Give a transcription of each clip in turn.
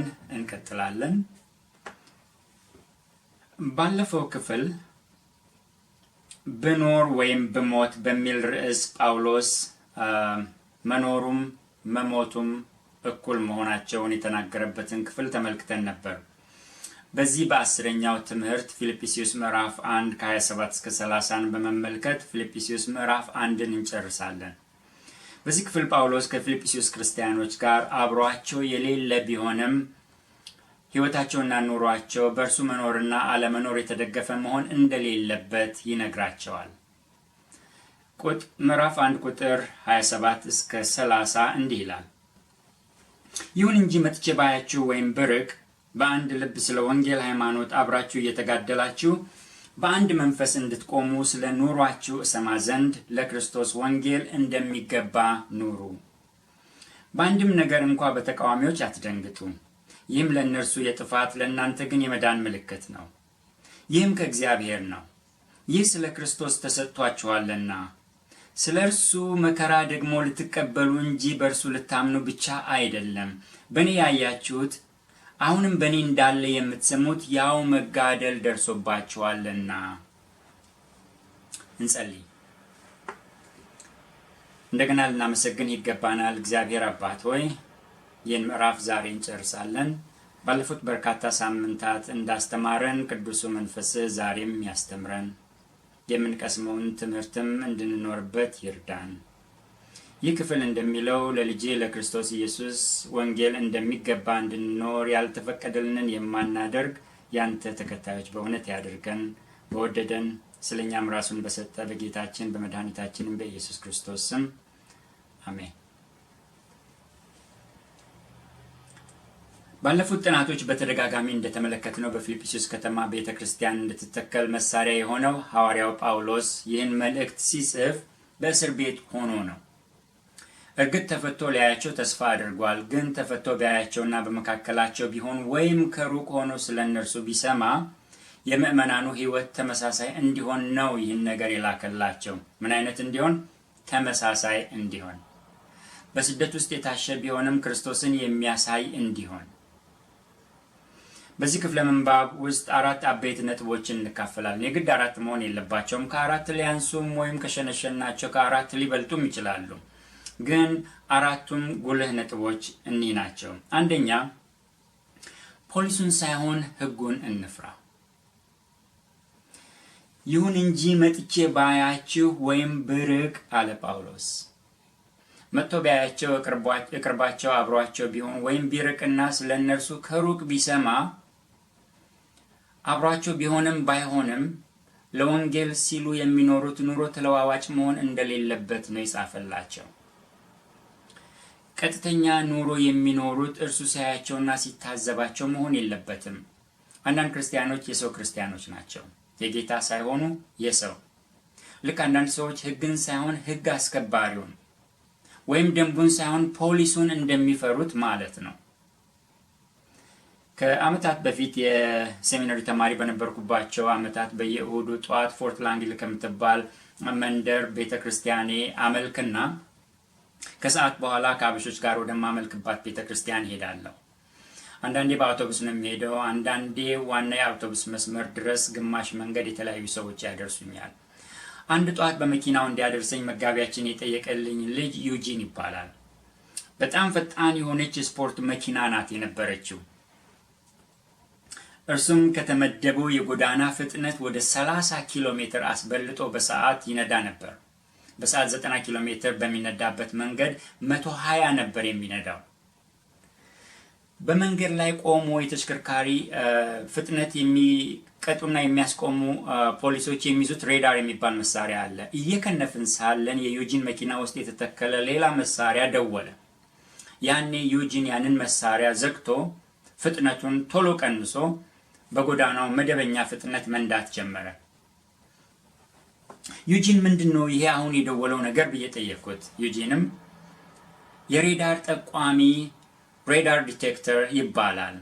ትምህርታችንን እንቀጥላለን። ባለፈው ክፍል ብኖር ወይም ብሞት በሚል ርዕስ ጳውሎስ መኖሩም መሞቱም እኩል መሆናቸውን የተናገረበትን ክፍል ተመልክተን ነበር። በዚህ በ10ኛው ትምህርት ፊልጵስዩስ ምዕራፍ 1 ከ27 እስከ 30 በመመልከት ፊልጵስዩስ ምዕራፍ 1ን እንጨርሳለን። በዚህ ክፍል ጳውሎስ ከፊልጵስዩስ ክርስቲያኖች ጋር አብሯቸው የሌለ ቢሆንም ሕይወታቸውና ኑሯቸው በእርሱ መኖርና አለመኖር የተደገፈ መሆን እንደሌለበት ይነግራቸዋል። ምዕራፍ 1 ቁጥር 27 እስከ 30 እንዲህ ይላል። ይሁን እንጂ መጥቼ ባያችሁ ወይም ብርቅ በአንድ ልብ ስለ ወንጌል ሃይማኖት አብራችሁ እየተጋደላችሁ በአንድ መንፈስ እንድትቆሙ ስለ ኑሯችሁ እሰማ ዘንድ ለክርስቶስ ወንጌል እንደሚገባ ኑሩ። በአንድም ነገር እንኳ በተቃዋሚዎች አትደንግጡ። ይህም ለእነርሱ የጥፋት ለእናንተ ግን የመዳን ምልክት ነው። ይህም ከእግዚአብሔር ነው። ይህ ስለ ክርስቶስ ተሰጥቷችኋልና ስለ እርሱ መከራ ደግሞ ልትቀበሉ እንጂ በእርሱ ልታምኑ ብቻ አይደለም። በእኔ ያያችሁት አሁንም በእኔ እንዳለ የምትሰሙት ያው መጋደል ደርሶባችኋልና። እንጸልይ። እንደገና ልናመሰግን ይገባናል። እግዚአብሔር አባት ሆይ ይህን ምዕራፍ ዛሬ እንጨርሳለን። ባለፉት በርካታ ሳምንታት እንዳስተማረን ቅዱሱ መንፈስህ ዛሬም ያስተምረን፣ የምንቀስመውን ትምህርትም እንድንኖርበት ይርዳን። ይህ ክፍል እንደሚለው ለልጄ ለክርስቶስ ኢየሱስ ወንጌል እንደሚገባ እንድንኖር ያልተፈቀደልንን የማናደርግ ያንተ ተከታዮች በእውነት ያድርገን። በወደደን ስለኛም ራሱን በሰጠ በጌታችን በመድኃኒታችን በኢየሱስ ክርስቶስ ስም አሜን። ባለፉት ጥናቶች በተደጋጋሚ እንደተመለከትነው በፊልጵስዩስ ከተማ ቤተክርስቲያን እንድትተከል መሳሪያ የሆነው ሐዋርያው ጳውሎስ ይህን መልእክት ሲጽፍ በእስር ቤት ሆኖ ነው። እርግጥ ተፈቶ ሊያያቸው ተስፋ አድርጓል። ግን ተፈቶ ቢያያቸውና በመካከላቸው ቢሆን ወይም ከሩቅ ሆኖ ስለ እነርሱ ቢሰማ የምእመናኑ ሕይወት ተመሳሳይ እንዲሆን ነው ይህን ነገር የላከላቸው። ምን አይነት እንዲሆን? ተመሳሳይ እንዲሆን። በስደት ውስጥ የታሸ ቢሆንም ክርስቶስን የሚያሳይ እንዲሆን። በዚህ ክፍለ ምንባብ ውስጥ 4 አበይት ነጥቦችን እንካፈላለን። የግድ 4 መሆን የለባቸውም። ከ4 ሊያንሱም ወይም ከሸነሸናቸው ከ4 ሊበልጡም ይችላሉ። ግን 4ቱም ጉልህ ነጥቦች እኒህ ናቸው። አንደኛ፣ ፖሊሱን ሳይሆን ሕጉን እንፍራ። ይሁን እንጂ መጥቼ ባያችሁ ወይም ብርቅ አለ ጳውሎስ። መጥቶ ቢያያቸው እቅርባቸው አብሯቸው ቢሆን ወይም ቢርቅና ስለ እነርሱ ከሩቅ ቢሰማ አብሯቸው ቢሆንም ባይሆንም ለወንጌል ሲሉ የሚኖሩት ኑሮ ተለዋዋጭ መሆን እንደሌለበት ነው የጻፈላቸው። ቀጥተኛ ኑሮ የሚኖሩት እርሱ ሲያያቸውና ሲታዘባቸው መሆን የለበትም። አንዳንድ ክርስቲያኖች የሰው ክርስቲያኖች ናቸው፣ የጌታ ሳይሆኑ የሰው። ልክ አንዳንድ ሰዎች ሕግን ሳይሆን ሕግ አስከባሪውን ወይም ደንቡን ሳይሆን ፖሊሱን እንደሚፈሩት ማለት ነው። ከዓመታት በፊት የሴሚናሪ ተማሪ በነበርኩባቸው ዓመታት በየእሁዱ ጠዋት ፎርት ላንግሊ ከምትባል መንደር ቤተክርስቲያኔ አመልክና ከሰዓት በኋላ ከአበሾች ጋር ወደማመልክባት ቤተክርስቲያን ሄዳለሁ። አንዳንዴ በአውቶቡስ ነው የሚሄደው። አንዳንዴ ዋና የአውቶቡስ መስመር ድረስ ግማሽ መንገድ የተለያዩ ሰዎች ያደርሱኛል። አንድ ጠዋት በመኪናው እንዲያደርሰኝ መጋቢያችን የጠየቀልኝ ልጅ ዩጂን ይባላል። በጣም ፈጣን የሆነች የስፖርት መኪና ናት የነበረችው። እርሱም ከተመደበው የጎዳና ፍጥነት ወደ 30 ኪሎ ሜትር አስበልጦ በሰዓት ይነዳ ነበር። በሰዓት 90 ኪሎ ሜትር በሚነዳበት መንገድ 120 ነበር የሚነዳው። በመንገድ ላይ ቆሞ የተሽከርካሪ ፍጥነት የሚቀጡና የሚያስቆሙ ፖሊሶች የሚይዙት ሬዳር የሚባል መሳሪያ አለ። እየከነፍን ሳለን የዩጂን መኪና ውስጥ የተተከለ ሌላ መሳሪያ ደወለ። ያኔ ዩጂን ያንን መሳሪያ ዘግቶ ፍጥነቱን ቶሎ ቀንሶ በጎዳናው መደበኛ ፍጥነት መንዳት ጀመረ። ዩጂን ምንድነው ይሄ አሁን የደወለው ነገር ብዬ ጠየቅኩት። ዩጂንም የሬዳር ጠቋሚ ሬዳር ዲቴክተር ይባላል።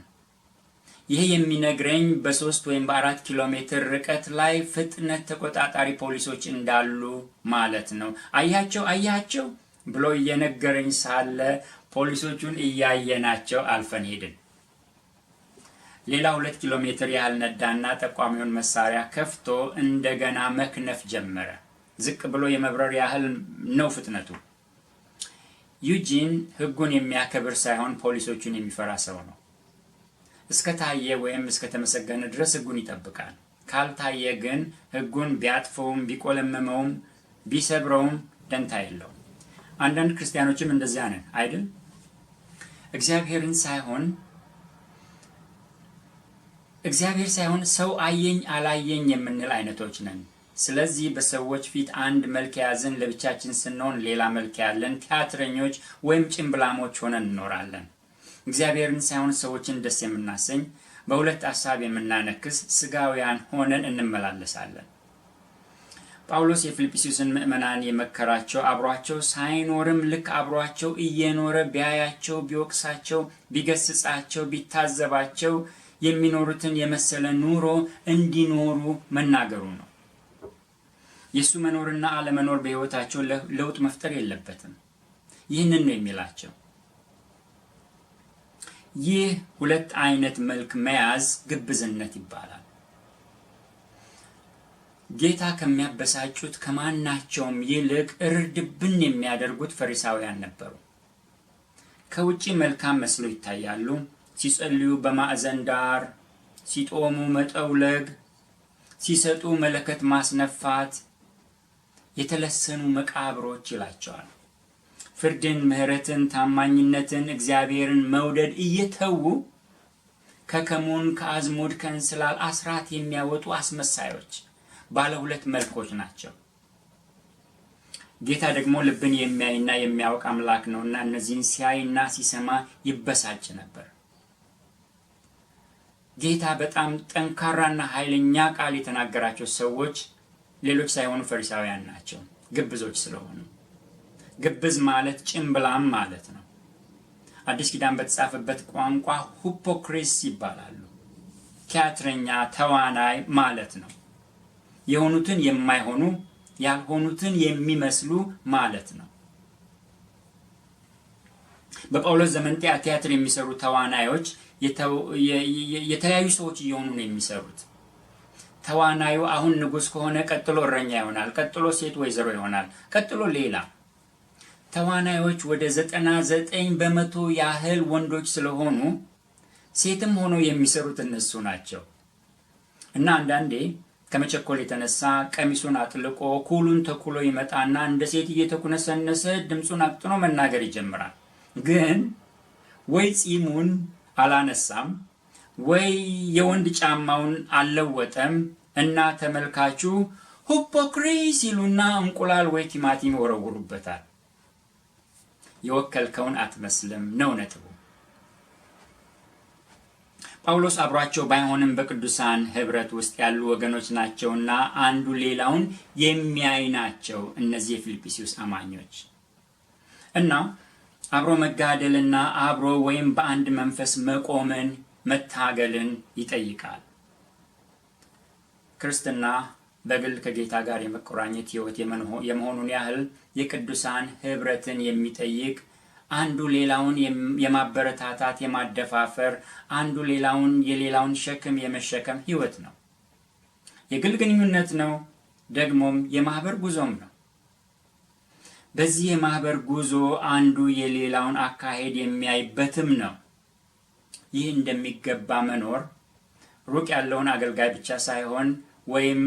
ይሄ የሚነግረኝ በ3 ወይም በ4 ኪሎ ሜትር ርቀት ላይ ፍጥነት ተቆጣጣሪ ፖሊሶች እንዳሉ ማለት ነው። አያቸው ብሎ እየነገረኝ ሳለ ፖሊሶቹን እያየናቸው አልፈን ሄድን። ሌላ 2 ኪሎ ሜትር ያህል ነዳና ጠቋሚውን መሳሪያ ከፍቶ እንደገና መክነፍ ጀመረ። ዝቅ ብሎ የመብረር ያህል ነው ፍጥነቱ። ዩጂን ሕጉን የሚያከብር ሳይሆን ፖሊሶቹን የሚፈራ ሰው ነው። እስከታየ ወይም እስከተመሰገነ ድረስ ሕጉን ይጠብቃል። ካልታየ ግን ሕጉን ቢያጥፈውም ቢቆለመመውም ቢሰብረውም ደንታ የለውም። አንዳንድ ክርስቲያኖችም እንደዚያ ነን አይደል? እግዚአብሔር ሳይሆን ሰው አየኝ አላየኝ የምንል አይነቶች ነን። ስለዚህ በሰዎች ፊት አንድ መልክ የያዝን፣ ለብቻችን ስንሆን ሌላ መልክ ያለን ቲያትረኞች ወይም ጭምብላሞች ሆነን እንኖራለን። እግዚአብሔርን ሳይሆን ሰዎችን ደስ የምናሰኝ፣ በሁለት ሐሳብ የምናነክስ ስጋውያን ሆነን እንመላለሳለን። ጳውሎስ የፊልጵስዩስን ምዕመናን የመከራቸው አብሯቸው ሳይኖርም ልክ አብሯቸው እየኖረ ቢያያቸው፣ ቢወቅሳቸው፣ ቢገስጻቸው፣ ቢታዘባቸው የሚኖሩትን የመሰለ ኑሮ እንዲኖሩ መናገሩ ነው። የሱ መኖርና አለመኖር በሕይወታቸው ለውጥ መፍጠር የለበትም። ይህንን ነው የሚላቸው። ይህ ሁለት አይነት መልክ መያዝ ግብዝነት ይባላል። ጌታ ከሚያበሳጩት ከማናቸውም ይልቅ እርድብን የሚያደርጉት ፈሪሳውያን ነበሩ። ከውጪ መልካም መስሎ ይታያሉ። ሲጸልዩ በማዕዘን ዳር፣ ሲጦሙ መጠውለግ፣ ሲሰጡ መለከት ማስነፋት የተለሰኑ መቃብሮች ይላቸዋል። ፍርድን፣ ምሕረትን፣ ታማኝነትን፣ እግዚአብሔርን መውደድ እየተዉ ከከሙን፣ ከአዝሙድ፣ ከእንስላል አስራት የሚያወጡ አስመሳዮች ባለ ሁለት መልኮች ናቸው። ጌታ ደግሞ ልብን የሚያይና የሚያውቅ አምላክ ነውና እነዚህን ሲያይና ሲሰማ ይበሳጭ ነበር። ጌታ በጣም ጠንካራና ኃይለኛ ቃል የተናገራቸው ሰዎች ሌሎች ሳይሆኑ ፈሪሳውያን ናቸው፣ ግብዞች ስለሆኑ። ግብዝ ማለት ጭምብላም ማለት ነው። አዲስ ኪዳን በተጻፈበት ቋንቋ ሂፖክሪስ ይባላሉ። ቲያትረኛ፣ ተዋናይ ማለት ነው። የሆኑትን የማይሆኑ ያልሆኑትን የሚመስሉ ማለት ነው። በጳውሎስ ዘመን ቲያትር የሚሰሩ ተዋናዮች የተለያዩ ሰዎች እየሆኑ ነው የሚሰሩት። ተዋናዩ አሁን ንጉሥ ከሆነ ቀጥሎ እረኛ ይሆናል፣ ቀጥሎ ሴት ወይዘሮ ይሆናል፣ ቀጥሎ ሌላ። ተዋናዮች ወደ 99% ያህል ወንዶች ስለሆኑ ሴትም ሆኖ የሚሰሩት እነሱ ናቸው። እና አንዳንዴ ከመቸኮል የተነሳ ቀሚሱን አጥልቆ ኩሉን ተኩሎ ይመጣና እንደ ሴት እየተኩነሰነሰ ድምፁን አቅጥኖ መናገር ይጀምራል። ግን ወይ ጺሙን አላነሳም ወይ የወንድ ጫማውን አልለወጠም እና ተመልካቹ ሂፖክሪስ ሲሉና እንቁላል ወይ ቲማቲም ወረውሩበታል። የወከልከውን አትመስልም ነው ነጥቡ። ጳውሎስ አብሯቸው ባይሆንም በቅዱሳን ህብረት ውስጥ ያሉ ወገኖች ናቸውና አንዱ ሌላውን የሚያይ ናቸው እነዚህ የፊልጵስዩስ አማኞች። እና አብሮ መጋደልና አብሮ ወይም በአንድ መንፈስ መቆምን መታገልን ይጠይቃል። ክርስትና በግል ከጌታ ጋር የመቆራኘት ህይወት የመሆኑን ያህል የቅዱሳን ህብረትን የሚጠይቅ፣ አንዱ ሌላውን የማበረታታት፣ የማደፋፈር፣ አንዱ የሌላውን ሸክም የመሸከም ህይወት ነው። የግል ግንኙነት ነው፣ ደግሞም የማህበር ጉዞም ነው። በዚህ የማህበር ጉዞ አንዱ የሌላውን አካሄድ የሚያይበትም ነው። ይህ እንደሚገባ መኖር ሩቅ ያለውን አገልጋይ ብቻ ሳይሆን ወይም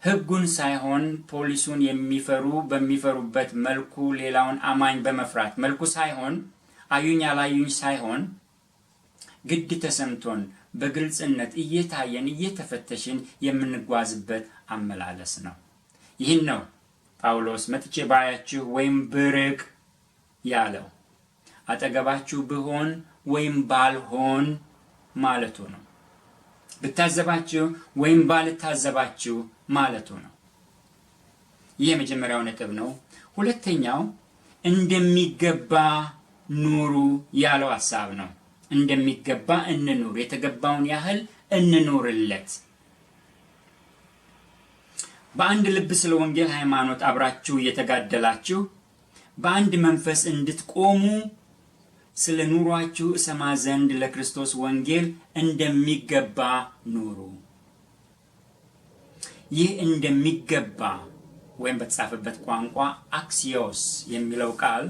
ህጉን ሳይሆን ፖሊሱን የሚፈሩ በሚፈሩበት መልኩ ሌላውን አማኝ በመፍራት መልኩ ሳይሆን አዩኝ አላዩኝ ሳይሆን ግድ ተሰምቶን በግልጽነት እየታየን እየተፈተሽን የምንጓዝበት አመላለስ ነው። ይህን ነው ጳውሎስ መጥቼ ባያችሁ ወይም ብርቅ ያለው። አጠገባችሁ ብሆን ወይም ባልሆን ማለቱ ነው። ብታዘባችሁ ወይም ባልታዘባችሁ ማለቱ ነው። ይህ የመጀመሪያው ነጥብ ነው። ሁለተኛው እንደሚገባ ኑሩ ያለው ሐሳብ ነው። እንደሚገባ እንኑር፣ የተገባውን ያህል እንኑርለት። በአንድ ልብ ስለ ወንጌል ሃይማኖት አብራችሁ እየተጋደላችሁ በአንድ መንፈስ እንድትቆሙ ስለ ኑሯችሁ እሰማ ዘንድ ለክርስቶስ ወንጌል እንደሚገባ ኑሩ። ይህ እንደሚገባ ወይም በተጻፈበት ቋንቋ አክሲዮስ የሚለው ቃል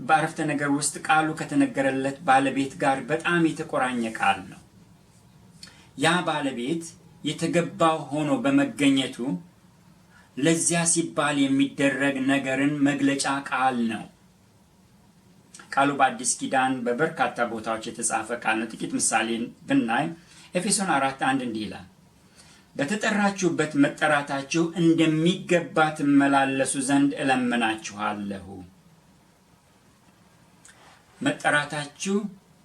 በአረፍተ ነገር ውስጥ ቃሉ ከተነገረለት ባለቤት ጋር በጣም የተቆራኘ ቃል ነው። ያ ባለቤት የተገባው ሆኖ በመገኘቱ ለዚያ ሲባል የሚደረግ ነገርን መግለጫ ቃል ነው። ቃሉ በአዲስ ኪዳን በበርካታ ቦታዎች የተጻፈ ቃል ነው። ጥቂት ምሳሌን ብናይ ኤፌሶን 4:1 እንዲህ ይላል፣ በተጠራችሁበት መጠራታችሁ እንደሚገባ ትመላለሱ ዘንድ እለምናችኋለሁ። መጠራታችሁ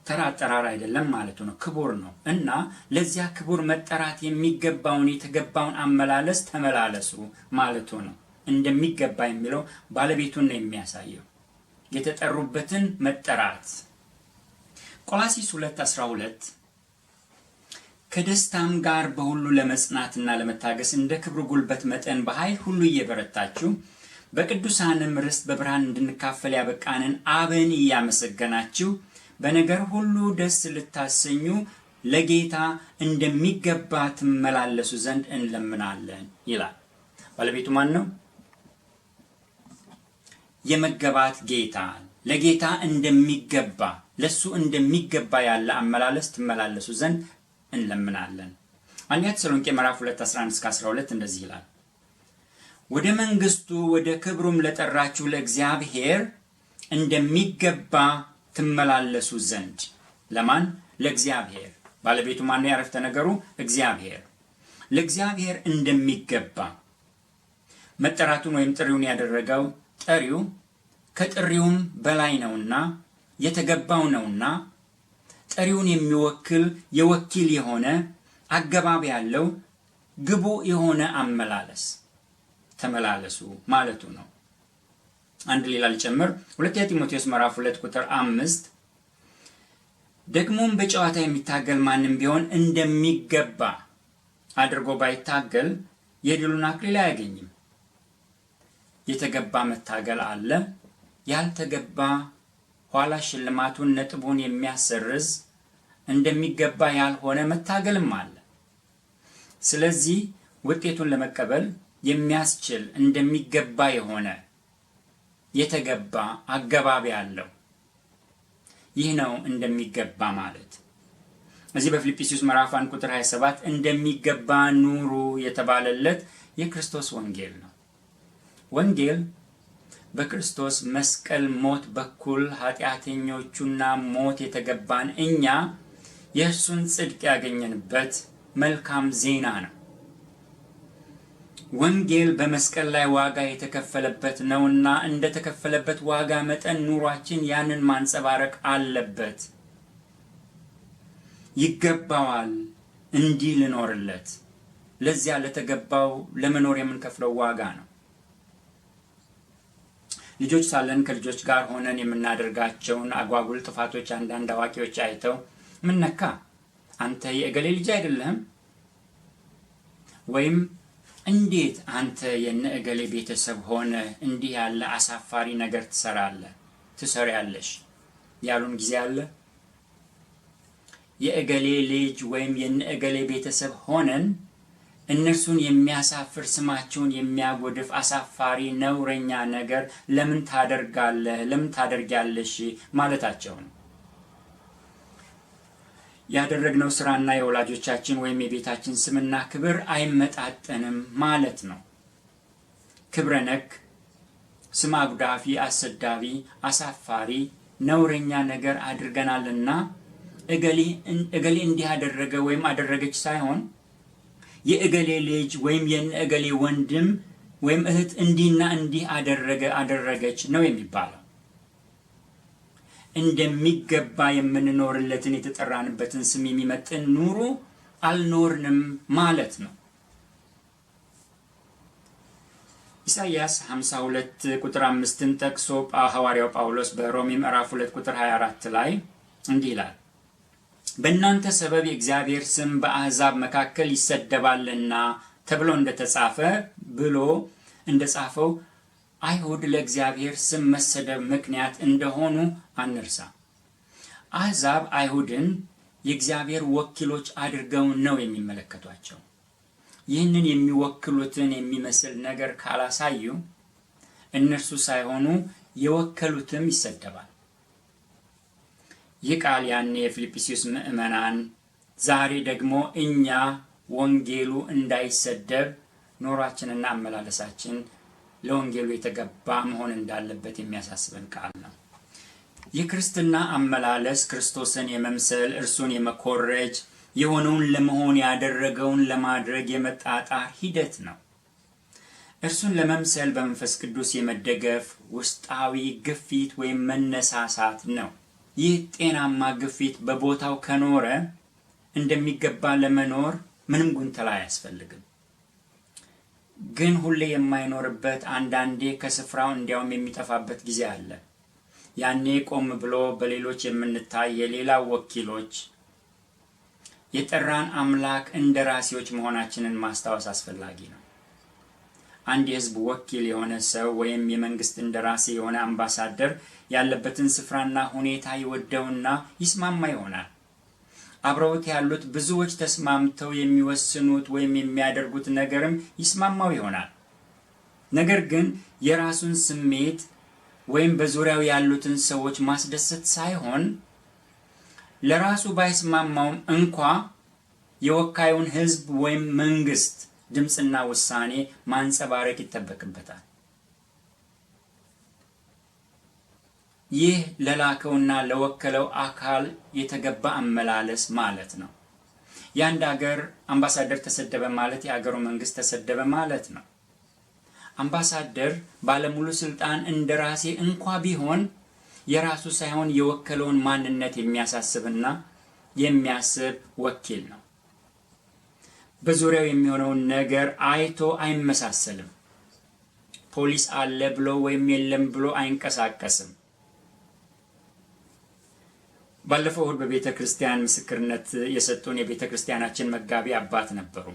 ተራ አጠራር አይደለም ማለቱ ነው፣ ክቡር ነው እና ለዚያ ክቡር መጠራት የሚገባውን የተገባውን አመላለስ ተመላለሱ ማለቱ ነው። እንደሚገባ የሚለው ባለቤቱን ነው የሚያሳየው፣ የተጠሩበትን መጠራት። ቆላስይስ 2:12 ከደስታም ጋር በሁሉ ለመጽናትና ለመታገስ እንደ ክብሩ ጉልበት መጠን በኃይል ሁሉ እየበረታችሁ በቅዱሳንም ርስት በብርሃን እንድንካፈል ያበቃንን አብን እያመሰገናችሁ በነገር ሁሉ ደስ ልታሰኙ ለጌታ እንደሚገባ ትመላለሱ ዘንድ እንለምናለን ይላል። ባለቤቱ ማን ነው? የመገባት ጌታ። ለጌታ እንደሚገባ ለሱ እንደሚገባ ያለ አመላለስ ትመላለሱ ዘንድ እንለምናለን። አንደኛ ተሰሎንቄ ምዕራፍ 2:11-12 እንደዚህ ይላል፣ ወደ መንግስቱ ወደ ክብሩም ለጠራችሁ ለእግዚአብሔር እንደሚገባ ትመላለሱ ዘንድ። ለማን? ለእግዚአብሔር። ባለቤቱ ማን ነው? ያረፍተ ነገሩ እግዚአብሔር። ለእግዚአብሔር እንደሚገባ መጠራቱን ወይም ጥሪውን ያደረገው ጠሪው ከጥሪውም በላይ ነውና የተገባው ነውና ጠሪውን የሚወክል የወኪል የሆነ አገባብ ያለው ግቡ የሆነ አመላለስ ተመላለሱ ማለቱ ነው። አንድ ሌላ ልጨምር። ሁለተኛ ጢሞቴዎስ ምዕራፍ 2:5 ደግሞም በጨዋታ የሚታገል ማንም ቢሆን እንደሚገባ አድርጎ ባይታገል የድሉን አክሊል አያገኝም። የተገባ መታገል አለ፣ ያልተገባ ኋላ ሽልማቱን ነጥቡን የሚያሰርዝ እንደሚገባ ያልሆነ መታገልም አለ። ስለዚህ ውጤቱን ለመቀበል የሚያስችል እንደሚገባ የሆነ የተገባ አገባብ ያለው ይህ ነው እንደሚገባ ማለት። እዚህ በፊልጵስዩስ ምዕራፍ 1:27 እንደሚገባ ኑሩ የተባለለት የክርስቶስ ወንጌል ነው። ወንጌል በክርስቶስ መስቀል ሞት በኩል ኃጢአተኞቹና ሞት የተገባን እኛ የእርሱን ጽድቅ ያገኘንበት መልካም ዜና ነው። ወንጌል በመስቀል ላይ ዋጋ የተከፈለበት ነውና እንደተከፈለበት ዋጋ መጠን ኑሯችን ያንን ማንጸባረቅ አለበት። ይገባዋል እንዲህ ልኖርለት። ለዚያ ለተገባው ለመኖር የምንከፍለው ዋጋ ነው። ልጆች ሳለን ከልጆች ጋር ሆነን የምናደርጋቸውን አጓጉል ጥፋቶች አንዳንድ አዋቂዎች አይተው ምን ነካ አንተ የእገሌ ልጅ አይደለህም? ወይም እንዴት አንተ የነእገሌ ቤተሰብ ሆነ እንዲህ ያለ አሳፋሪ ነገር ትሰሪያለሽ ያሉን ጊዜ አለ። የእገሌ ልጅ ወይም የነእገሌ ቤተሰብ ሆነን እነርሱን የሚያሳፍር ስማቸውን የሚያጎድፍ አሳፋሪ ነውረኛ ነገር ለምን ታደርጋለህ? ለምን ታደርጊያለሽ ማለታቸው ነው። ያደረግነው ስራና የወላጆቻችን ወይም የቤታችን ስምና ክብር አይመጣጠንም ማለት ነው። ክብረ ነክ፣ ስም አጉዳፊ፣ አሰዳቢ፣ አሳፋሪ፣ ነውረኛ ነገር አድርገናልና እገሌ እንዲህ አደረገ ወይም አደረገች ሳይሆን የእገሌ ልጅ ወይም የእገሌ ወንድም ወይም እህት እንዲህና እንዲህ አደረገች ነው የሚባለው። እንደሚገባ የምንኖርለትን የተጠራንበትን ስም የሚመጥን ኑሮ አልኖርንም ማለት ነው። ኢሳይያስ 52:5 ጠቅሶ ሐዋርያው ጳውሎስ በሮሜ ምዕራፍ 2:24 ላይ እንዲህ ይላል፣ በእናንተ ሰበብ የእግዚአብሔር ስም በአሕዛብ መካከል ይሰደባልና ተብሎ እንደተጻፈ ብሎ እንደጻፈው አይሁድ ለእግዚአብሔር ስም መሰደብ ምክንያት እንደሆኑ አንርሳ። አሕዛብ አይሁድን የእግዚአብሔር ወኪሎች አድርገው ነው የሚመለከቷቸው። ይህንን የሚወክሉትን የሚመስል ነገር ካላሳዩ እነርሱ ሳይሆኑ የወከሉትም ይሰደባል። ይህ ቃል ያኔ የፊልጵስዩስ ምዕመናን፣ ዛሬ ደግሞ እኛ ወንጌሉ እንዳይሰደብ ኑሯችንና አመላለሳችን ለወንጌሉ የተገባ መሆን እንዳለበት የሚያሳስበን ቃል ነው። የክርስትና አመላለስ ክርስቶስን የመምሰል እርሱን የመኮረጅ የሆነውን ለመሆን ያደረገውን ለማድረግ የመጣጣር ሂደት ነው። እርሱን ለመምሰል በመንፈስ ቅዱስ የመደገፍ ውስጣዊ ግፊት ወይም መነሳሳት ነው። ይህ ጤናማ ግፊት በቦታው ከኖረ እንደሚገባ ለመኖር ምንም ጉንተላ አያስፈልግም። ግን ሁሌ የማይኖርበት፣ አንዳንዴ ከስፍራው እንዲያውም የሚጠፋበት ጊዜ አለ። ያኔ ቆም ብሎ በሌሎች የምንታይ የሌላ ወኪሎች፣ የጠራን አምላክ እንደራሴዎች መሆናችንን ማስታወስ አስፈላጊ ነው። አንድ የሕዝብ ወኪል የሆነ ሰው ወይም የመንግስት እንደራሴ የሆነ አምባሳደር ያለበትን ስፍራና ሁኔታ ይወደውና ይስማማ ይሆናል። አብረውት ያሉት ብዙዎች ተስማምተው የሚወስኑት ወይም የሚያደርጉት ነገርም ይስማማው ይሆናል። ነገር ግን የራሱን ስሜት ወይም በዙሪያው ያሉትን ሰዎች ማስደሰት ሳይሆን ለራሱ ባይስማማውም እንኳ የወካዩን ሕዝብ ወይም መንግስት ድምፅና ውሳኔ ማንጸባረቅ ይጠበቅበታል። ይህ ለላከውና ለወከለው አካል የተገባ አመላለስ ማለት ነው። የአንድ ሀገር አምባሳደር ተሰደበ ማለት የሀገሩ መንግስት ተሰደበ ማለት ነው። አምባሳደር ባለሙሉ ስልጣን እንደራሴ እንኳ ቢሆን የራሱ ሳይሆን የወከለውን ማንነት የሚያሳስብና የሚያስብ ወኪል ነው። በዙሪያው የሚሆነውን ነገር አይቶ አይመሳሰልም። ፖሊስ አለ ብሎ ወይም የለም ብሎ አይንቀሳቀስም። ባለፈው እሁድ በቤተ ክርስቲያን ምስክርነት የሰጡን የቤተ ክርስቲያናችን መጋቢ አባት ነበሩ።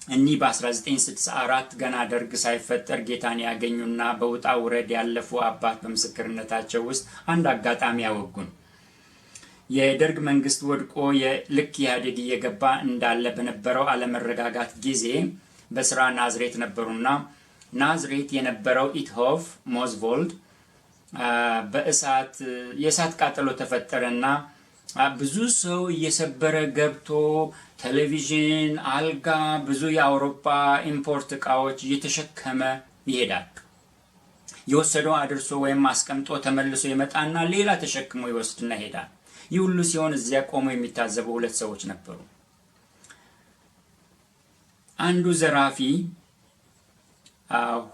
እኒህ በ1964 ገና ደርግ ሳይፈጠር ጌታን ያገኙና በውጣ ውረድ ያለፉ አባት በምስክርነታቸው ውስጥ አንድ አጋጣሚ ያወጉን። የደርግ መንግስት ወድቆ ልክ ኢህአዴግ እየገባ እንዳለ በነበረው አለመረጋጋት ጊዜ በስራ ናዝሬት ነበሩና ናዝሬት የነበረው ኢትሆፍ ሞዝቮልድ የእሳት ቃጠሎ ተፈጠረና ብዙ ሰው እየሰበረ ገብቶ ቴሌቪዥን፣ አልጋ፣ ብዙ የአውሮፓ ኢምፖርት እቃዎች እየተሸከመ ይሄዳል። የወሰደው አድርሶ ወይም አስቀምጦ ተመልሶ ይመጣና ሌላ ተሸክሞ ይወስድና ይሄዳል። ይህ ሁሉ ሲሆን እዚያ ቆሞ የሚታዘቡ ሁለት ሰዎች ነበሩ። አንዱ ዘራፊ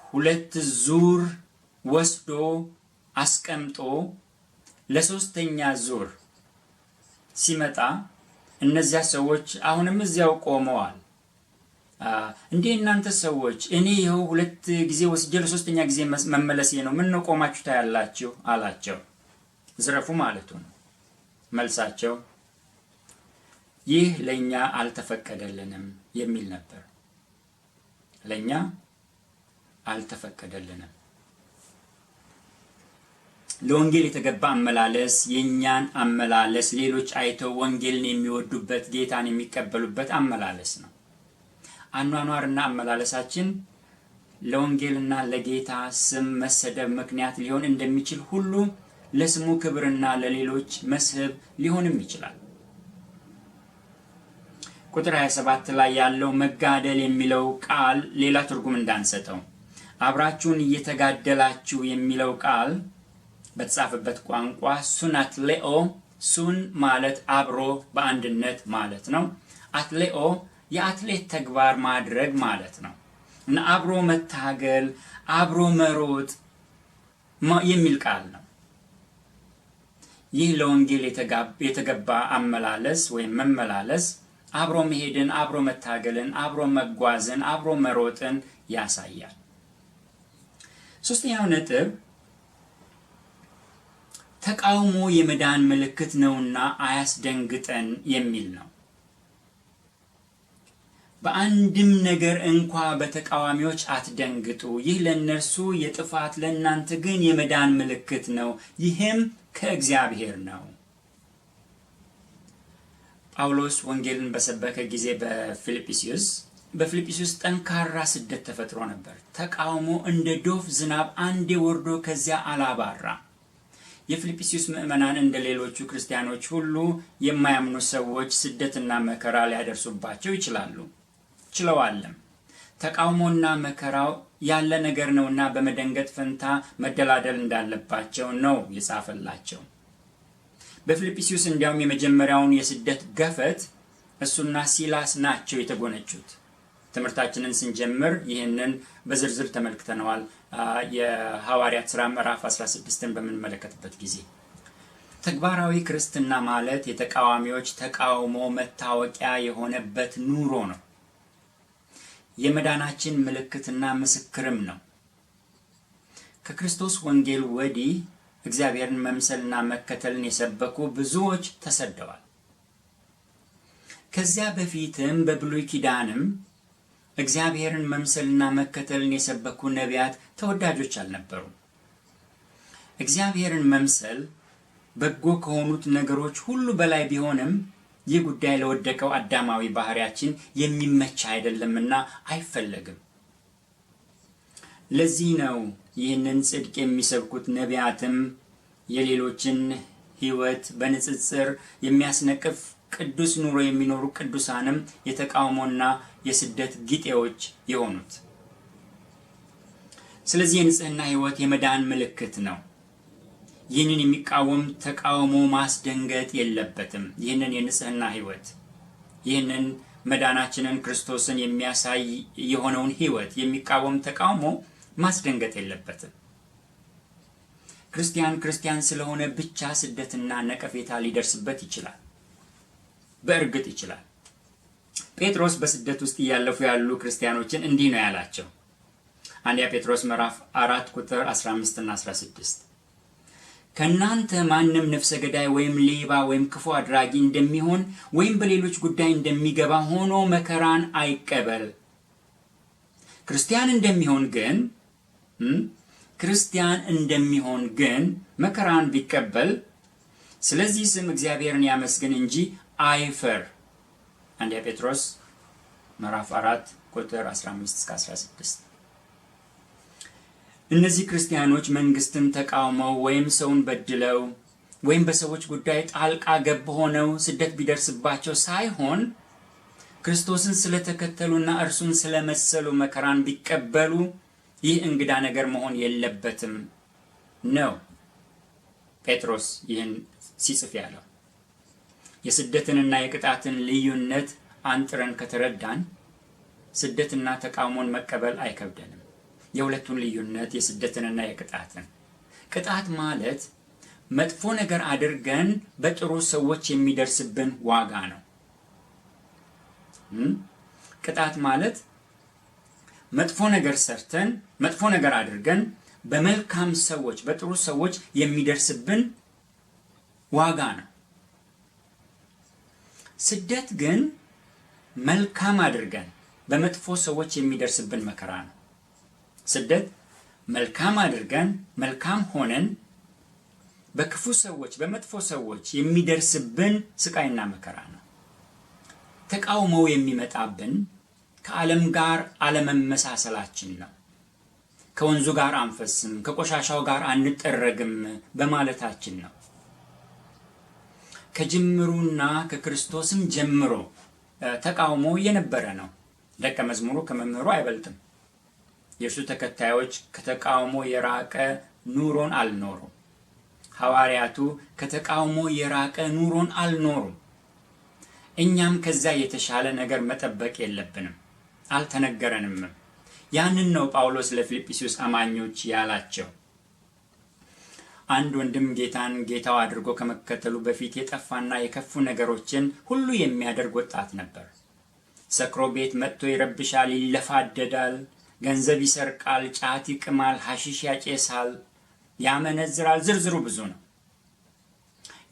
ሁለት ዙር ወስዶ አስቀምጦ ለሶስተኛ ዙር ሲመጣ እነዚያ ሰዎች አሁንም እዚያው ቆመዋል። እንዴ እናንተ ሰዎች፣ እኔ ይኸው ሁለት ጊዜ ወስጄ ለሶስተኛ ጊዜ መመለሴ ነው፣ ምን ነው ቆማችሁ ታያላችሁ አላቸው። ዝረፉ ማለቱ ነው። መልሳቸው ይህ ለኛ አልተፈቀደልንም የሚል ነበር። ለኛ አልተፈቀደልንም። ለወንጌል የተገባ አመላለስ የኛን አመላለስ ሌሎች አይተው ወንጌልን የሚወዱበት ጌታን የሚቀበሉበት አመላለስ ነው። አኗኗርና አመላለሳችን ለወንጌልና ለጌታ ስም መሰደብ ምክንያት ሊሆን እንደሚችል ሁሉ ለስሙ ክብርና ለሌሎች መስህብ ሊሆንም ይችላል። ቁጥር 27 ላይ ያለው መጋደል የሚለው ቃል ሌላ ትርጉም እንዳንሰጠው አብራችሁን እየተጋደላችሁ የሚለው ቃል በተጻፈበት ቋንቋ ሱን አትሌኦ፣ ሱን ማለት አብሮ በአንድነት ማለት ነው። አትሌኦ የአትሌት ተግባር ማድረግ ማለት ነው እና አብሮ መታገል፣ አብሮ መሮጥ የሚል ቃል ነው። ይህ ለወንጌል የተገባ አመላለስ ወይም መመላለስ አብሮ መሄድን፣ አብሮ መታገልን፣ አብሮ መጓዝን፣ አብሮ መሮጥን ያሳያል። ሶስተኛው ነጥብ ተቃውሞ የመዳን ምልክት ነውና አያስደንግጠን የሚል ነው። በአንድም ነገር እንኳ በተቃዋሚዎች አትደንግጡ። ይህ ለእነርሱ የጥፋት ለእናንተ ግን የመዳን ምልክት ነው። ይህም ከእግዚአብሔር ነው። ጳውሎስ ወንጌልን በሰበከ ጊዜ በፊልጵስዩስ ጠንካራ ስደት ተፈጥሮ ነበር። ተቃውሞ እንደ ዶፍ ዝናብ አንዴ ወርዶ ከዚያ አላባራ። የፊልጵስዩስ ምዕመናን እንደ ሌሎቹ ክርስቲያኖች ሁሉ የማያምኑ ሰዎች ስደትና መከራ ሊያደርሱባቸው ችለዋልም። ተቃውሞና መከራው ያለ ነገር ነውና በመደንገጥ ፈንታ መደላደል እንዳለባቸው ነው የጻፈላቸው። በፊልጵስዩስ እንዲያውም የመጀመሪያውን የስደት ገፈት እሱና ሲላስ ናቸው የተጎነጩት። ትምህርታችንን ስንጀምር ይህንን በዝርዝር ተመልክተነዋል። የሐዋርያት ሥራ ምዕራፍ 16ን በምንመለከትበት ጊዜ ተግባራዊ ክርስትና ማለት የተቃዋሚዎች ተቃውሞ መታወቂያ የሆነበት ኑሮ ነው። የመዳናችን ምልክትና ምስክርም ነው። ከክርስቶስ ወንጌል ወዲህ እግዚአብሔርን መምሰልና መከተልን የሰበኩ ብዙዎች ተሰደዋል። ከዚያ በፊትም በብሉይ ኪዳንም እግዚአብሔርን መምሰልና መከተልን የሰበኩ ነቢያት ተወዳጆች አልነበሩም። እግዚአብሔርን መምሰል በጎ ከሆኑት ነገሮች ሁሉ በላይ ቢሆንም ይህ ጉዳይ ለወደቀው አዳማዊ ባህሪያችን የሚመች አይደለምና አይፈለግም። ለዚህ ነው ይህንን ጽድቅ የሚሰብኩት ነቢያትም የሌሎችን ሕይወት በንጽጽር የሚያስነቅፍ ቅዱስ ኑሮ የሚኖሩ ቅዱሳንም የተቃውሞና የስደት ጊጤዎች የሆኑት። ስለዚህ የንጽህና ሕይወት የመዳን ምልክት ነው። ይህንን የሚቃወም ተቃውሞ ማስደንገጥ የለበትም። ይህንን የንጽህና ሕይወት፣ ይህንን መዳናችንን ክርስቶስን የሚያሳይ የሆነውን ሕይወት የሚቃወም ተቃውሞ ማስደንገጥ የለበትም። ክርስቲያን ስለሆነ ብቻ ስደትና ነቀፌታ ሊደርስበት ይችላል። በእርግጥ ይችላል። ጴጥሮስ በስደት ውስጥ እያለፉ ያሉ ክርስቲያኖችን እንዲህ ነው ያላቸው። አንደኛ ጴጥሮስ ምዕራፍ 4 ቁጥር 15 እና 16 ከእናንተ ማንም ነፍሰ ገዳይ ወይም ሌባ ወይም ክፉ አድራጊ እንደሚሆን ወይም በሌሎች ጉዳይ እንደሚገባ ሆኖ መከራን አይቀበል። ክርስቲያን እንደሚሆን ግን መከራን ቢቀበል ስለዚህ ስም እግዚአብሔርን ያመስግን እንጂ አይፈር። አንደኛ ጴጥሮስ ምዕራፍ 4 ቁጥር 15 እስከ 16 እነዚህ ክርስቲያኖች መንግስትን ተቃውመው ወይም ሰውን በድለው ወይም በሰዎች ጉዳይ ጣልቃ ገብ ሆነው ስደት ቢደርስባቸው ሳይሆን ክርስቶስን ስለተከተሉና እርሱን ስለመሰሉ መከራን ቢቀበሉ ይህ እንግዳ ነገር መሆን የለበትም ነው ጴጥሮስ ይህን ሲጽፍ ያለው። የስደትንና የቅጣትን ልዩነት አንጥረን ከተረዳን ስደትና ተቃውሞን መቀበል አይከብደንም። የሁለቱን ልዩነት የስደትንና የቅጣትን። ቅጣት ማለት መጥፎ ነገር አድርገን በጥሩ ሰዎች የሚደርስብን ዋጋ ነው። ቅጣት ማለት መጥፎ ነገር ሰርተን መጥፎ ነገር አድርገን በመልካም ሰዎች በጥሩ ሰዎች የሚደርስብን ዋጋ ነው። ስደት ግን መልካም አድርገን በመጥፎ ሰዎች የሚደርስብን መከራ ነው። ስደት መልካም አድርገን መልካም ሆነን በክፉ ሰዎች በመጥፎ ሰዎች የሚደርስብን ስቃይና መከራ ነው። ተቃውሞው የሚመጣብን ከዓለም ጋር አለመመሳሰላችን ነው። ከወንዙ ጋር አንፈስም፣ ከቆሻሻው ጋር አንጠረግም በማለታችን ነው። ከጅምሩና ከክርስቶስም ጀምሮ ተቃውሞ የነበረ ነው። ደቀ መዝሙሩ ከመምህሩ አይበልጥም። የእርሱ ተከታዮች ከተቃውሞ የራቀ ኑሮን አልኖሩም። ሐዋርያቱ ከተቃውሞ የራቀ ኑሮን አልኖሩም። እኛም ከዛ የተሻለ ነገር መጠበቅ የለብንም፣ አልተነገረንም። ያንን ነው ጳውሎስ ለፊልጵስዩስ አማኞች ያላቸው። አንድ ወንድም ጌታን ጌታው አድርጎ ከመከተሉ በፊት የጠፋና የከፉ ነገሮችን ሁሉ የሚያደርግ ወጣት ነበር። ሰክሮ ቤት መጥቶ ይረብሻል፣ ይለፋደዳል፣ ገንዘብ ይሰርቃል፣ ጫት ይቅማል፣ ሐሺሽ ያጨሳል፣ ያመነዝራል። ዝርዝሩ ብዙ ነው።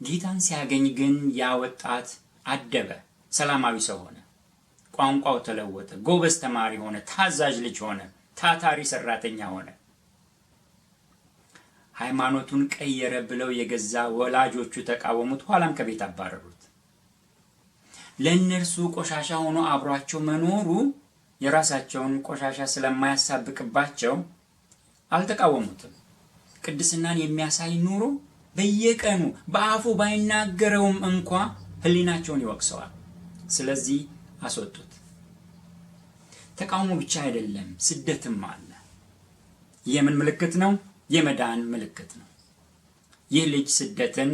ጌታን ሲያገኝ ግን ያ ወጣት አደበ፣ ሰላማዊ ሰው ሆነ። ቋንቋው ተለወጠ፣ ጎበዝ ተማሪ ሆነ፣ ታዛዥ ልጅ ሆነ፣ ታታሪ ሰራተኛ ሆነ። ሃይማኖቱን ቀየረ ብለው የገዛ ወላጆቹ ተቃወሙት፣ ኋላም ከቤት አባረሩት። ለእነርሱ ቆሻሻ ሆኖ አብሯቸው መኖሩ የራሳቸውን ቆሻሻ ስለማያሳብቅባቸው አልተቃወሙትም። ቅድስናን የሚያሳይ ኑሮ በየቀኑ በአፉ ባይናገረውም እንኳ ሕሊናቸውን ይወቅሰዋል። ስለዚህ አስወጡት። ተቃውሞ ብቻ አይደለም፣ ስደትም አለ። የምን ምልክት ነው? የመዳን ምልክት ነው። ይህ ልጅ ስደትን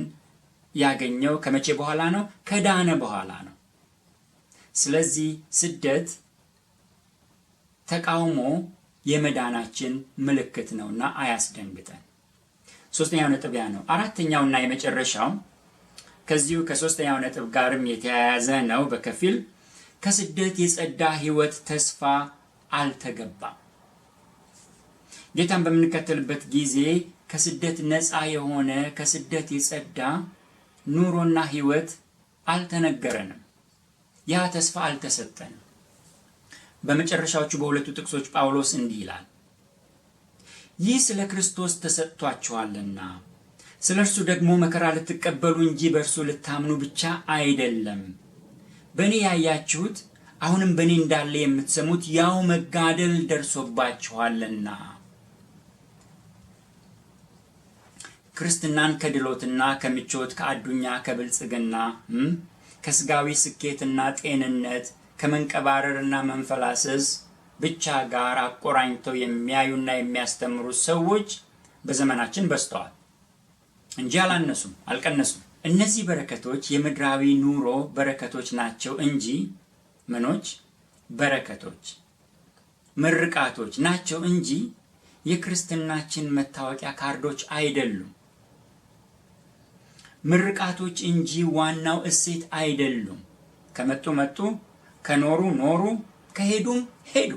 ያገኘው ከመቼ በኋላ ነው? ከዳነ በኋላ ነው። ስለዚህ ስደት፣ ተቃውሞ የመዳናችን ምልክት ነውና አያስደንግጠን። ሶስተኛው ነጥብ ያ ነው። አራተኛውና የመጨረሻው ከዚሁ ከሶስተኛው ነጥብ ጋርም የተያያዘ ነው በከፊል። ከስደት የጸዳ ሕይወት ተስፋ አልተገባም። ጌታን በምንከተልበት ጊዜ ከስደት ነፃ የሆነ ከስደት የጸዳ ኑሮና ሕይወት አልተነገረንም። ያ ተስፋ አልተሰጠንም። በመጨረሻዎቹ በሁለቱ ጥቅሶች ጳውሎስ እንዲህ ይላል፣ ይህ ስለ ክርስቶስ ተሰጥቷችኋልና ስለ እርሱ ደግሞ መከራ ልትቀበሉ እንጂ በእርሱ ልታምኑ ብቻ አይደለም። በእኔ ያያችሁት አሁንም በእኔ እንዳለ የምትሰሙት ያው መጋደል ደርሶባችኋልና። ክርስትናን ከድሎትና ከምቾት፣ ከአዱኛ፣ ከብልጽግና፣ ከስጋዊ ስኬትና ጤንነት፣ ከመንቀባረርና መንፈላሰስ ብቻ ጋር አቆራኝተው የሚያዩና የሚያስተምሩ ሰዎች በዘመናችን በዝተዋል እንጂ አላነሱም፣ አልቀነሱም። እነዚህ በረከቶች የምድራዊ ኑሮ በረከቶች ናቸው እንጂ ምኖች? በረከቶች፣ ምርቃቶች ናቸው እንጂ የክርስትናችን መታወቂያ ካርዶች አይደሉም። ምርቃቶች እንጂ ዋናው እሴት አይደሉም። ከመጡ መጡ፣ ከኖሩ ኖሩ፣ ከሄዱም ሄዱ።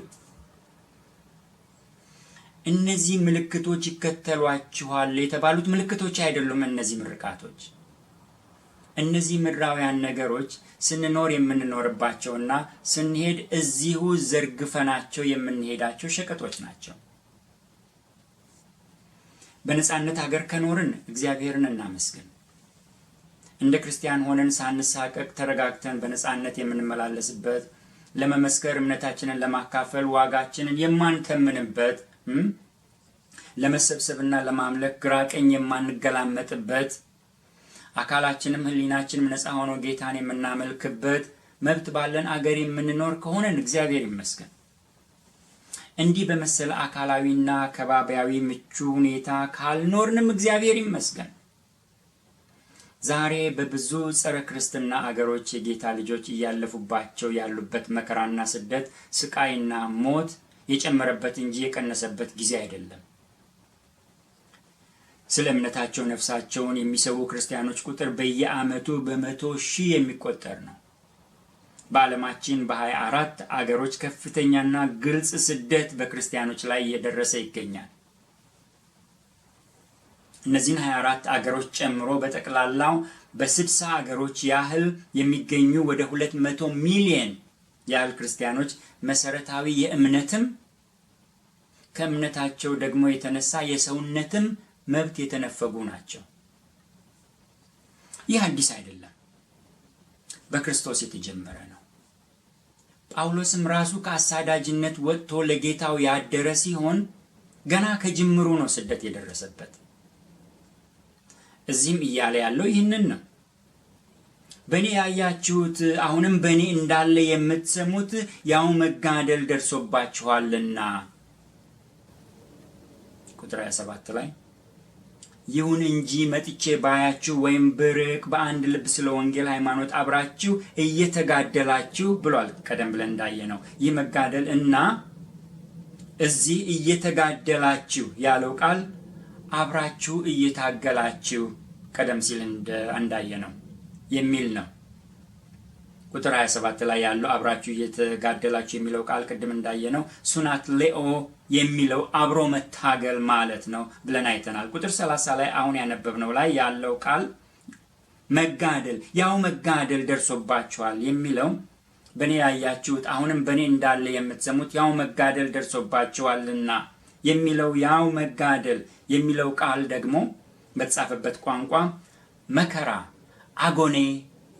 እነዚህ ምልክቶች ይከተሏችኋል የተባሉት ምልክቶች አይደሉም። እነዚህ ምርቃቶች፣ እነዚህ ምድራውያን ነገሮች ስንኖር የምንኖርባቸውና ስንሄድ እዚሁ ዘርግፈናቸው የምንሄዳቸው ሸቀጦች ናቸው። በነፃነት ሀገር ከኖርን እግዚአብሔርን እናመስግን። እንደ ክርስቲያን ሆነን ሳንሳቀቅ ተረጋግተን በነፃነት የምንመላለስበት፣ ለመመስከር እምነታችንን ለማካፈል ዋጋችንን የማንተምንበት፣ ለመሰብሰብና ለማምለክ ግራቀኝ የማንገላመጥበት፣ አካላችንም ሕሊናችንም ነፃ ሆኖ ጌታን የምናመልክበት መብት ባለን አገር የምንኖር ከሆነን እግዚአብሔር ይመስገን። እንዲህ በመሰለ አካላዊና ከባቢያዊ ምቹ ሁኔታ ካልኖርንም እግዚአብሔር ይመስገን። ዛሬ በብዙ ጸረ ክርስትና አገሮች የጌታ ልጆች እያለፉባቸው ያሉበት መከራና ስደት፣ ስቃይና ሞት የጨመረበት እንጂ የቀነሰበት ጊዜ አይደለም። ስለ እምነታቸው ነፍሳቸውን የሚሰዉ ክርስቲያኖች ቁጥር በየዓመቱ በ100,000 የሚቆጠር ነው። በዓለማችን በ24 አገሮች ከፍተኛና ግልጽ ስደት በክርስቲያኖች ላይ እየደረሰ ይገኛል። እነዚህን 24 አገሮች ጨምሮ በጠቅላላው በ60 አገሮች ያህል የሚገኙ ወደ 200 ሚሊዮን ያህል ክርስቲያኖች መሰረታዊ የእምነትም ከእምነታቸው ደግሞ የተነሳ የሰውነትም መብት የተነፈጉ ናቸው። ይህ አዲስ አይደለም፣ በክርስቶስ የተጀመረ ነው። ጳውሎስም ራሱ ከአሳዳጅነት ወጥቶ ለጌታው ያደረ ሲሆን ገና ከጅምሩ ነው ስደት የደረሰበት። እዚህም እያለ ያለው ይህንን ነው። በእኔ ያያችሁት አሁንም በእኔ እንዳለ የምትሰሙት ያው መጋደል ደርሶባችኋልና። ቁጥር 27 ላይ ይሁን እንጂ መጥቼ ባያችሁ ወይም ብርቅ በአንድ ልብ ስለ ወንጌል ሃይማኖት አብራችሁ እየተጋደላችሁ ብሏል። ቀደም ብለን እንዳየነው ይህ መጋደል እና እዚህ እየተጋደላችሁ ያለው ቃል አብራችሁ እየታገላችሁ ቀደም ሲል እንዳየነው የሚል ነው። ቁጥር 27 ላይ ያለው አብራችሁ እየተጋደላችሁ የሚለው ቃል ቅድም እንዳየነው ሱናትሌኦ የሚለው አብሮ መታገል ማለት ነው ብለን አይተናል። ቁጥር 30 ላይ አሁን ያነበብነው ላይ ያለው ቃል መጋደል፣ ያው መጋደል ደርሶባችኋል የሚለው በእኔ ያያችሁት አሁንም በእኔ እንዳለ የምትሰሙት ያው መጋደል ደርሶባችኋልና የሚለው ያው መጋደል የሚለው ቃል ደግሞ በተጻፈበት ቋንቋ መከራ አጎኔ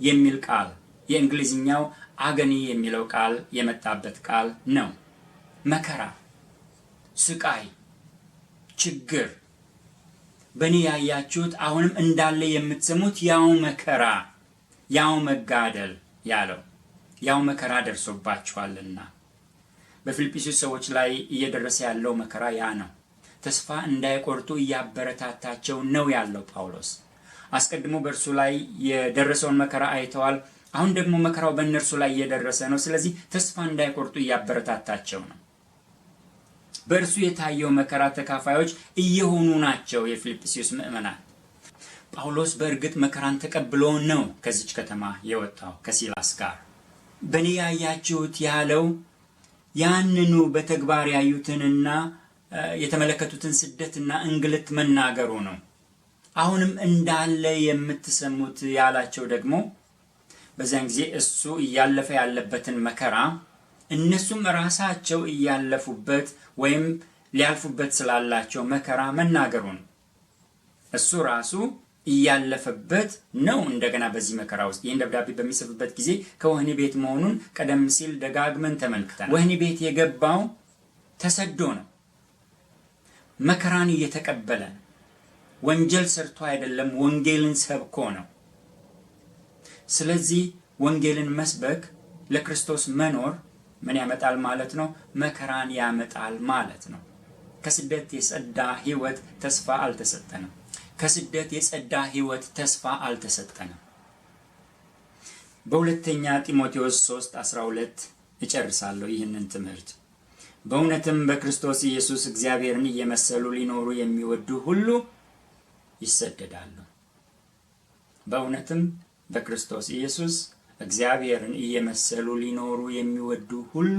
የሚል ቃል የእንግሊዝኛው አገኒ የሚለው ቃል የመጣበት ቃል ነው። መከራ፣ ስቃይ፣ ችግር በእኔ ያያችሁት አሁንም እንዳለ የምትሰሙት ያው መከራ ያው መጋደል ያለው ያው መከራ ደርሶባችኋልና። በፊልጵስዩስ ሰዎች ላይ እየደረሰ ያለው መከራ ያ ነው። ተስፋ እንዳይቆርጡ እያበረታታቸው ነው ያለው ጳውሎስ። አስቀድሞ በእርሱ ላይ የደረሰውን መከራ አይተዋል። አሁን ደግሞ መከራው በእነርሱ ላይ እየደረሰ ነው። ስለዚህ ተስፋ እንዳይቆርጡ እያበረታታቸው ነው። በእርሱ የታየው መከራ ተካፋዮች እየሆኑ ናቸው የፊልጵስዩስ ምዕመናን። ጳውሎስ በእርግጥ መከራን ተቀብሎ ነው ከዚች ከተማ የወጣው ከሲላስ ጋር። በእኔ ያያችሁት ያለው ያንኑ በተግባር ያዩትንና የተመለከቱትን ስደትና እንግልት መናገሩ ነው። አሁንም እንዳለ የምትሰሙት ያላቸው ደግሞ በዚያን ጊዜ እሱ እያለፈ ያለበትን መከራ እነሱም ራሳቸው እያለፉበት ወይም ሊያልፉበት ስላላቸው መከራ መናገሩ ነው። እሱ ራሱ እያለፈበት ነው። እንደገና በዚህ መከራ ውስጥ ይህን ደብዳቤ በሚጽፍበት ጊዜ ከወህኒ ቤት መሆኑን ቀደም ሲል ደጋግመን ተመልክተናል። ወህኒ ቤት የገባው ተሰዶ ነው። መከራን እየተቀበለ ወንጀል ሰርቶ አይደለም፣ ወንጌልን ሰብኮ ነው። ስለዚህ ወንጌልን መስበክ ለክርስቶስ መኖር ምን ያመጣል ማለት ነው? መከራን ያመጣል ማለት ነው። ከስደት የጸዳ ሕይወት ተስፋ አልተሰጠንም። ከስደት የጸዳ ሕይወት ተስፋ አልተሰጠንም። በሁለተኛ ጢሞቴዎስ 3:12 እጨርሳለሁ ይህንን ትምህርት። በእውነትም በክርስቶስ ኢየሱስ እግዚአብሔርን እየመሰሉ ሊኖሩ የሚወዱ ሁሉ ይሰደዳሉ። በእውነትም በክርስቶስ ኢየሱስ እግዚአብሔርን እየመሰሉ ሊኖሩ የሚወዱ ሁሉ